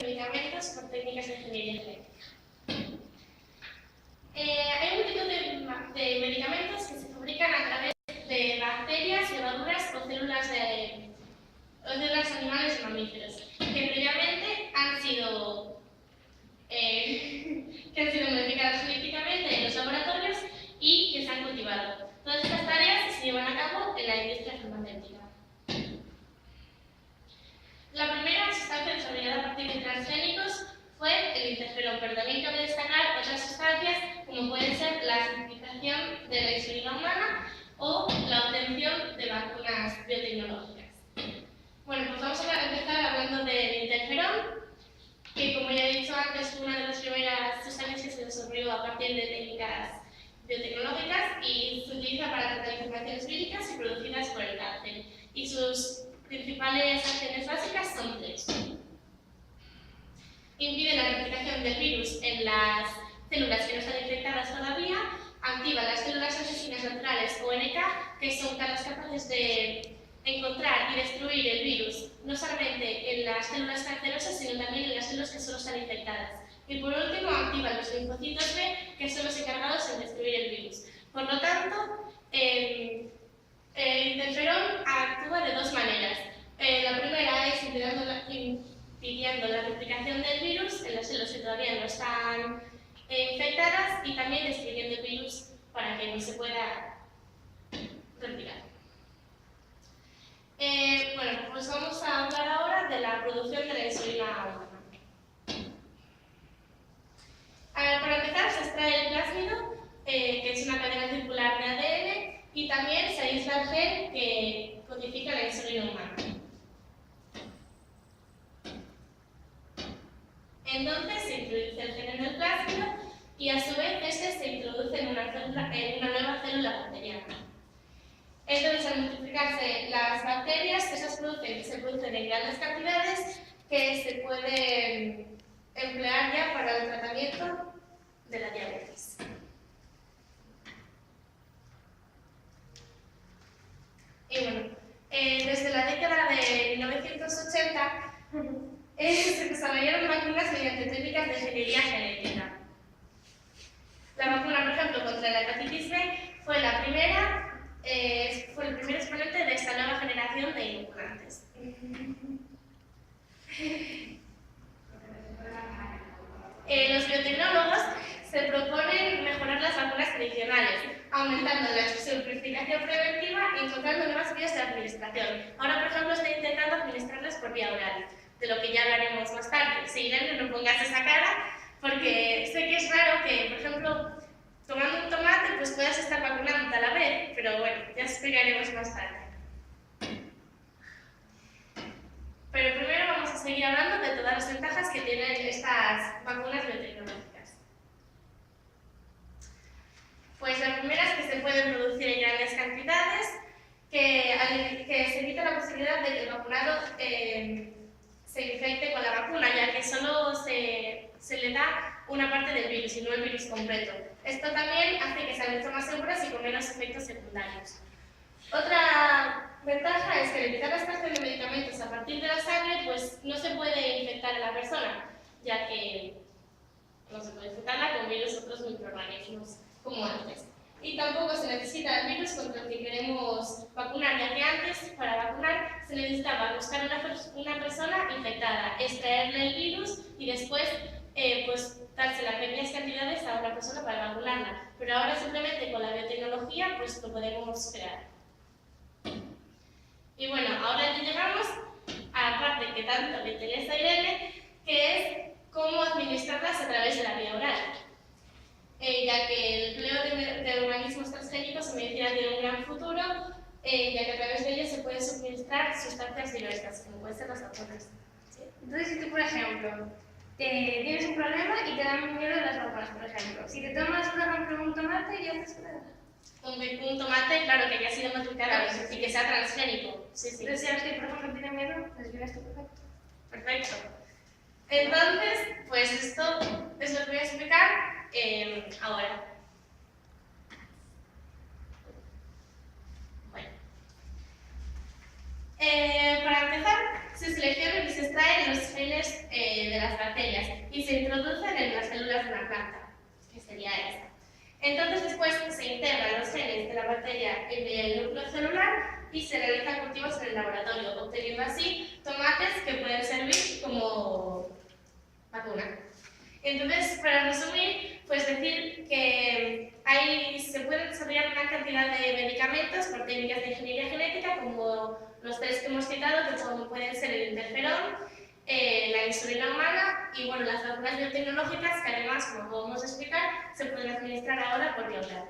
medicamentos por técnicas de ingeniería genética. Hay multitud de medicamentos que se fabrican a través de bacterias, levaduras o células animales o mamíferos, que previamente han sido modificadas genéticamente en los laboratorios y que se han cultivado. Todas estas tareas se llevan a cabo en la industria farmacéutica. La primera sustancia desarrollada a partir de transgénicos fue el interferón, pero también cabe destacar otras sustancias como pueden ser la sintetización de la insulina humana o la obtención de vacunas biotecnológicas. Bueno, pues vamos a empezar hablando del interferón, que como ya he dicho antes fue una de las primeras sustancias que se desarrolló a partir de técnicas biotecnológicas y se utiliza para tratar infecciones víricas y producidas por el cáncer. Y sus principales acciones básicas son tres. Impide la replicación del virus en las células que no están infectadas todavía, activa las células asesinas naturales o NK, que son las capaces de encontrar y destruir el virus, no solamente en las células cancerosas, sino también en las células que solo están infectadas. Y por último, activa los linfocitos B, que son los encargados en destruir el virus. Por lo tanto, el interferón actúa de dos maneras. La primera es impidiendo la replicación del virus en las células que todavía no están infectadas y también destruyendo el virus para que no se pueda replicar. Bueno, pues vamos a hablar ahora de la producción de la insulina humana. Para empezar, se extrae el plásmido, que es una cadena circular de ADN, y también se aísla el gen que codifica la insulina humana. Entonces se introduce el gen en el plásmido y a su vez este se introduce en una nueva célula bacteriana. Entonces, al multiplicarse las bacterias, esas se producen en grandes cantidades que se pueden emplear ya para el tratamiento de la diabetes. Y bueno, desde la década de 1980 se desarrollaron vacunas mediante técnicas de ingeniería genética. La vacuna, por ejemplo, contra la hepatitis B fue el primer exponente de esta nueva generación de inoculantes. Los biotecnólogos se proponen mejorar las vacunas tradicionales, aumentando la simplificación preventiva y encontrando nuevas vías de administración. Ahora, por ejemplo, estoy intentando administrarlas por vía oral, de lo que ya hablaremos más tarde. Si Irene, no pongas esa cara, porque sé que es raro que, por ejemplo, tomando un tomate, pues puedas estar vacunando a la vez, pero bueno, ya explicaremos más tarde. Pero primero vamos a seguir hablando de todas las ventajas que tienen estas vacunas biotecnológicas. Pues la primera es que se pueden producir en grandes cantidades, que se evita la posibilidad de que el vacunado se infecte con la vacuna, ya que solo se le da una parte del virus y no el virus completo. Esto también hace que sean mucho más seguras y con menos efectos secundarios. Otra ventaja es que al evitar la extracción de medicamentos a partir de la sangre, pues no se puede infectar a la persona, ya que no se puede infectarla con virus o otros microorganismos como antes. Y tampoco se necesita el virus contra el que queremos vacunar, ya que antes, para vacunar, se necesitaba buscar una persona infectada, extraerle el virus y después pues dársela en pequeñas cantidades a una persona para vacunarla. Pero ahora simplemente con la biotecnología pues lo podemos crear. Y bueno, ahora ya llegamos a la parte que tanto le interesa a Irene, que es cómo administrarlas a través de la vía oral. Ya que el empleo de organismos transgénicos en medicina tiene un gran futuro, ya que a través de ellos se pueden suministrar sustancias diversas, como pueden ser las vacunas. ¿Sí? Entonces, si tú, por ejemplo, tienes un problema y te dan miedo las vacunas, por ejemplo, si te tomas, por ejemplo, un tomate y haces nada. Un tomate, claro, que ya ha sido modificado y que sea transgénico. Sí, sí. Entonces, si a los que, por ejemplo, tienen miedo, pues viene esto perfecto. Perfecto. Entonces, pues esto es lo que voy a explicar ahora. Bueno. Para empezar, se seleccionan y se extraen los genes de las bacterias y se introducen en las células de una planta, que sería esta. Entonces después se integran los genes de la bacteria en el núcleo celular y se realizan cultivos en el laboratorio, obteniendo así tomates que pueden servir como vacuna. Entonces, para resumir, pues decir que se puede desarrollar una cantidad de medicamentos por técnicas de ingeniería genética, como los tres que hemos citado, que como pueden ser el interferón, la insulina humana y bueno, las vacunas biotecnológicas, que además, como podemos explicar, se pueden administrar ahora por vía oral.